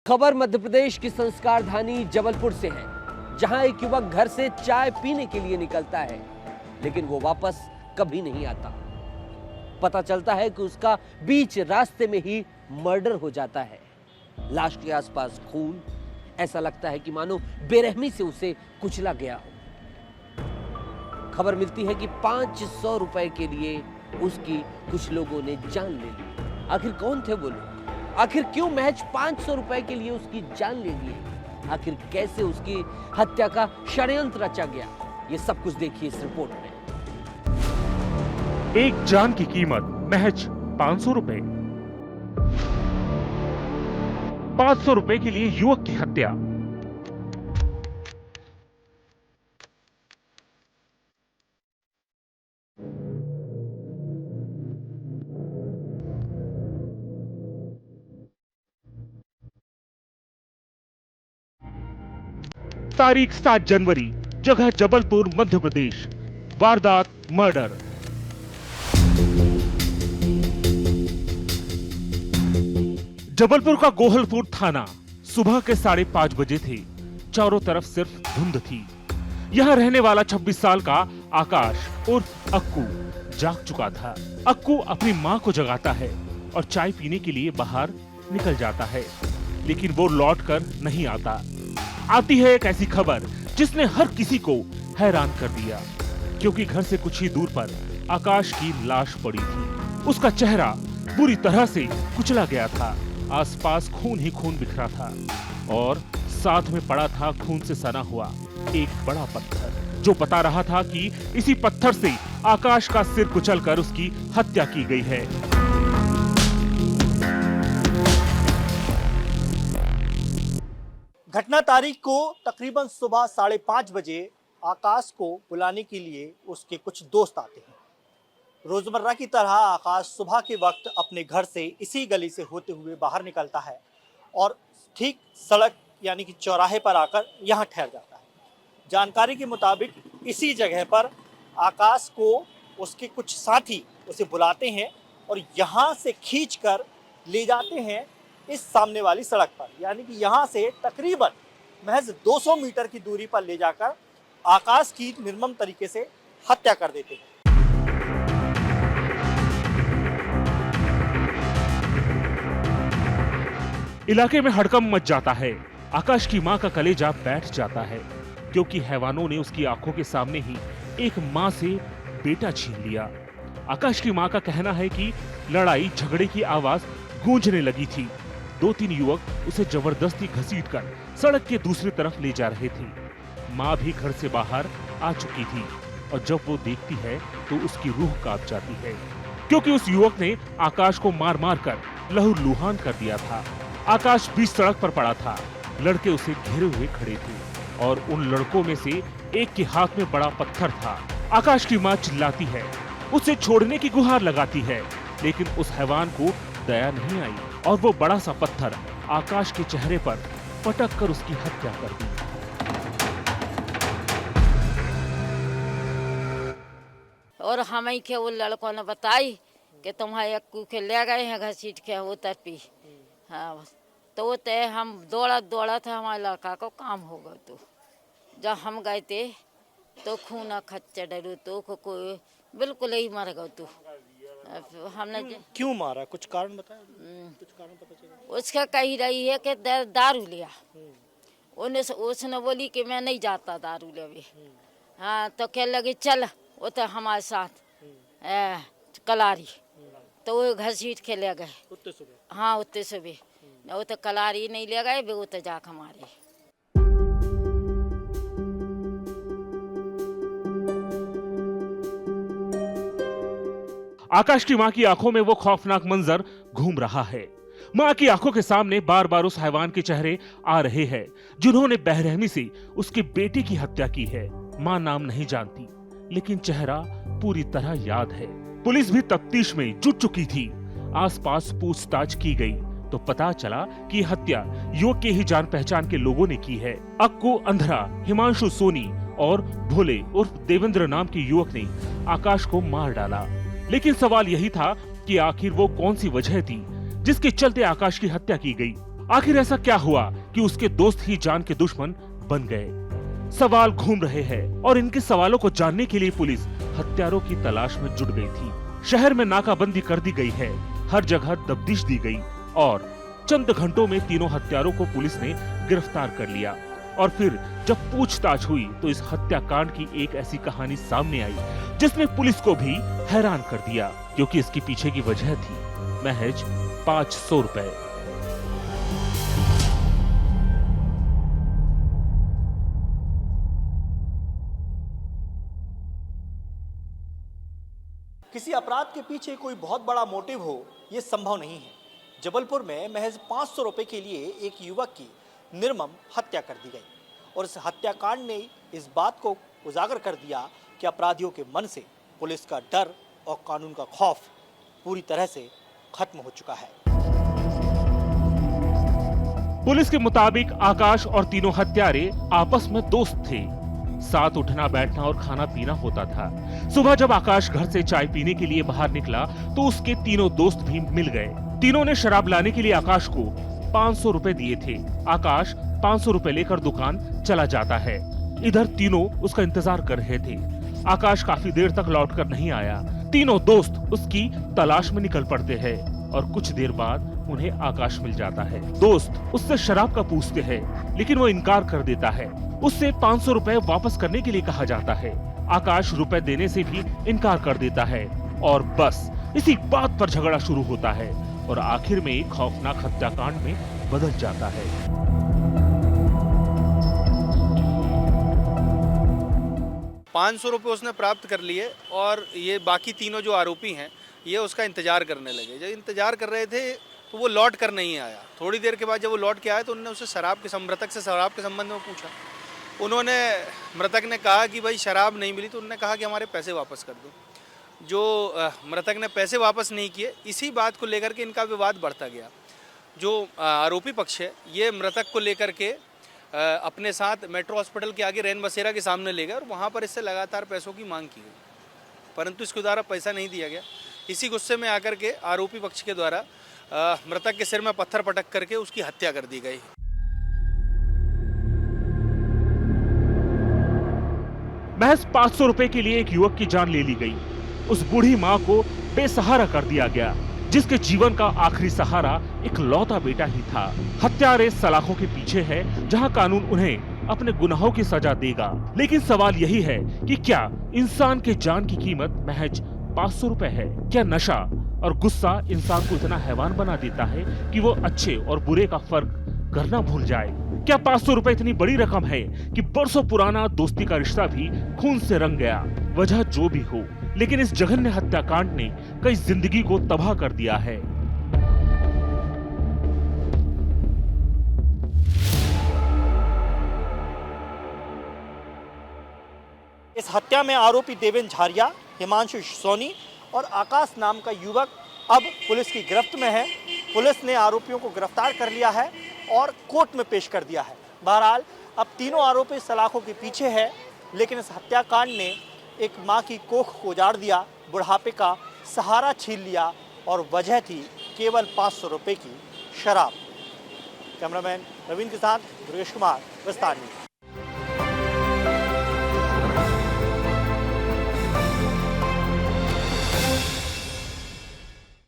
खबर मध्य प्रदेश की संस्कार धानी जबलपुर से है, जहां एक युवक घर से चाय पीने के लिए निकलता है, लेकिन वो वापस कभी नहीं आता। पता चलता है कि उसका बीच रास्ते में ही मर्डर हो जाता है। लाश के आसपास खून, ऐसा लगता है कि मानो बेरहमी से उसे कुचला गया हो। खबर मिलती है कि 500 रुपए के लिए उसकी कुछ लोगों ने जान ले ली। आखिर कौन थे वो लोग? आखिर क्यों महज 500 रुपए के लिए उसकी जान ले लिए? आखिर कैसे उसकी हत्या का षड्यंत्र रचा गया? ये सब कुछ देखिए इस रिपोर्ट में। एक जान की कीमत महज 500 रुपए। 500 रुपए के लिए युवक की हत्या। तारीख 7 जनवरी, जगह जबलपुर, मध्य प्रदेश। वारदात मर्डर। जबलपुर का गोहलपुर थाना। सुबह के 5:30 बजे थे। चारों तरफ सिर्फ धुंध थी। यहाँ रहने वाला 26 साल का आकाश उर्फ अक्कू जाग चुका था। अक्कू अपनी माँ को जगाता है और चाय पीने के लिए बाहर निकल जाता है, लेकिन वो लौट कर नहीं आता। आती है एक ऐसी खबर जिसने हर किसी को हैरान कर दिया, क्योंकि घर से कुछ ही दूर पर आकाश की लाश पड़ी थी। उसका चेहरा बुरी तरह से कुचला गया था। आसपास खून ही खून बिखरा था और साथ में पड़ा था खून से सना हुआ एक बड़ा पत्थर, जो बता रहा था कि इसी पत्थर से आकाश का सिर कुचलकर उसकी हत्या की गई है। घटना तारीख को तकरीबन सुबह 5:30 बजे आकाश को बुलाने के लिए उसके कुछ दोस्त आते हैं। रोजमर्रा की तरह आकाश सुबह के वक्त अपने घर से इसी गली से होते हुए बाहर निकलता है और ठीक सड़क यानी कि चौराहे पर आकर यहाँ ठहर जाता है। जानकारी के मुताबिक इसी जगह पर आकाश को उसके कुछ साथी उसे बुलाते हैं और यहाँ से खींचकर ले जाते हैं इस सामने वाली सड़क पर, यानी कि यहाँ से तकरीबन महज 200 मीटर की दूरी पर ले जाकर आकाश की निर्मम तरीके से हत्या कर देते हैं। इलाके में हड़कंप मच जाता है। आकाश की मां का कलेजा बैठ जाता है, क्योंकि हैवानों ने उसकी आंखों के सामने ही एक मां से बेटा छीन लिया। आकाश की मां का कहना है कि लड़ाई झगड़े की आवाज गूंजने लगी थी। 2-3 युवक उसे जबरदस्ती घसीटकर सड़क के दूसरी तरफ ले जा रहे थे। मां भी घर से बाहर आ चुकी थी और जब वो देखती है तो उसकी रूह कांप जाती है, क्योंकि उस युवक ने आकाश को मार मार कर लहूलुहान कर दिया था। आकाश बीच सड़क पर पड़ा था। लड़के उसे घेरे हुए खड़े थे और उन लड़कों में से एक के हाथ में बड़ा पत्थर था। आकाश की मां चिल्लाती है, उसे छोड़ने की गुहार लगाती है, लेकिन उस हैवान को दया नहीं आई और वो बड़ा सा पत्थर आकाश के चेहरे पर पटक कर उसकी हत्या कर दी। और हमें के वो लड़कों ने बताई कि तुम्हारे अक्कू के ले गए हैं घसीट के उतर पी। हाँ, तो वो तय हम दौड़ा था, हमारे लड़का को काम होगा। तो जब हम गए थे तो खूना खच्चा डरू तो कोई बिल्कुल ही मर गए। तो हमने क्यों मारा, कुछ कारण बताया? कुछ कारण पता चला? उसका कही रही है कि दारू लिया। उसने बोली कि मैं नहीं जाता दारू लेवे। हाँ, तो कह लगे चल वो तो हमारे साथ कलारी, तो वो घसीट के ले गए उतने सुबह। हाँ, उतने सुबह वो तो कलारी नहीं ले गए, वो तो जाक हमारे। आकाश की मां की आंखों में वो खौफनाक मंजर घूम रहा है। मां की आंखों के सामने बार बार उस हैवान के चेहरे आ रहे हैं, जिन्होंने बेरहमी से उसके बेटे की हत्या की है। मां नाम नहीं जानती, लेकिन चेहरा पूरी तरह याद है। पुलिस भी तफ्तीश में जुट चुकी थी। आसपास पूछताछ की गई तो पता चला कि हत्या युवक के ही जान पहचान के लोगों ने की है। अक्कू अंधरा, हिमांशु सोनी और भोले उर्फ देवेंद्र नाम के युवक ने आकाश को मार डाला। लेकिन सवाल यही था कि आखिर वो कौन सी वजह थी जिसके चलते आकाश की हत्या की गई। आखिर ऐसा क्या हुआ कि उसके दोस्त ही जान के दुश्मन बन गए? सवाल घूम रहे हैं और इनके सवालों को जानने के लिए पुलिस हत्यारों की तलाश में जुट गई थी। शहर में नाकाबंदी कर दी गई है, हर जगह तफ्तीश दी गई और चंद घंटों में तीनों हत्यारों को पुलिस ने गिरफ्तार कर लिया। और फिर जब पूछताछ हुई तो इस हत्याकांड की एक ऐसी कहानी सामने आई जिसने पुलिस को भी हैरान कर दिया, क्योंकि इसके पीछे की वजह थी महज 500 रुपए। किसी अपराध के पीछे कोई बहुत बड़ा मोटिव हो, ये संभव नहीं है। जबलपुर में महज 500 रुपए के लिए एक युवक की निर्मम हत्या कर दी गई और इस हत्याकांड ने इस बात को उजागर कर दिया कि अपराधियों के मन से पुलिस का डर और कानून का खौफ पूरी तरह से खत्म हो चुका है। पुलिस के मुताबिक आकाश और तीनों हत्यारे आपस में दोस्त थे। साथ उठना बैठना और खाना पीना होता था। सुबह जब आकाश घर से चाय पीने के लिए बाहर निकला तो उसके तीनों दोस्त भी मिल गए। तीनों ने शराब लाने के लिए आकाश को 500 रुपए दिए थे। आकाश 500 रुपए लेकर दुकान चला जाता है। इधर तीनों उसका इंतजार कर रहे थे। आकाश काफी देर तक लौटकर नहीं आया। तीनों दोस्त उसकी तलाश में निकल पड़ते हैं और कुछ देर बाद उन्हें आकाश मिल जाता है। दोस्त उससे शराब का पूछते हैं, लेकिन वो इनकार कर देता है। उससे 500 रुपए वापस करने के लिए कहा जाता है। आकाश रुपए देने से भी इनकार कर देता है और बस इसी बात पर झगड़ा शुरू होता है और आखिर में एक खौफनाक हत्याकांड में बदल जाता है। 500 रुपये उसने प्राप्त कर लिए और ये बाकी तीनों जो आरोपी हैं ये उसका इंतजार करने लगे। जब इंतजार कर रहे थे तो वो लौट कर नहीं आया। थोड़ी देर के बाद जब वो लौट के आया तो उन्होंने उससे मृतक से शराब के संबंध में पूछा। उन्होंने मृतक ने कहा कि भाई शराब नहीं मिली, तो उन्होंने कहा कि हमारे पैसे वापस कर दो। जो मृतक ने पैसे वापस नहीं किए, इसी बात को लेकर के इनका विवाद बढ़ता गया। जो आरोपी पक्ष है ये मृतक को लेकर के अपने साथ मेट्रो हॉस्पिटल के आगे रैन बसेरा के सामने ले गए और वहाँ पर इससे लगातार पैसों की मांग की गई, परंतु इसके द्वारा पैसा नहीं दिया गया। इसी गुस्से में आकर के आरोपी पक्ष के द्वारा मृतक के सिर में पत्थर पटक करके उसकी हत्या कर दी गई। महज 500 रुपए के लिए एक युवक की जान ले ली गई। उस बूढ़ी माँ को बेसहारा कर दिया गया, जिसके जीवन का आखिरी सहारा एक लौता बेटा ही था। हत्यारे सलाखों के पीछे है, जहाँ कानून उन्हें अपने गुनाहों की सजा देगा। लेकिन सवाल यही है कि क्या इंसान के जान की कीमत महज 500 रुपए है? क्या नशा और गुस्सा इंसान को इतना हैवान बना देता है कि वो अच्छे और बुरे का फर्क करना भूल जाए? क्या 500 रुपए इतनी बड़ी रकम है कि बरसों पुराना दोस्ती का रिश्ता भी खून से रंग गया? वजह जो भी हो, लेकिन इस जघन्य हत्याकांड ने कई जिंदगी को तबाह कर दिया है। इस हत्या में आरोपी देवेंद्र झारिया, हिमांशु सोनी और आकाश नाम का युवक अब पुलिस की गिरफ्त में है। पुलिस ने आरोपियों को गिरफ्तार कर लिया है और कोर्ट में पेश कर दिया है। बहरहाल अब तीनों आरोपी सलाखों के पीछे है, लेकिन इस हत्याकांड ने एक मां की कोख को उजाड़ दिया, बुढ़ापे का सहारा छीन लिया और वजह थी केवल 500 रुपए की शराब। कैमरामैन रवीन के साथ दुर्गेश कुमार, विस्तार न्यूज़।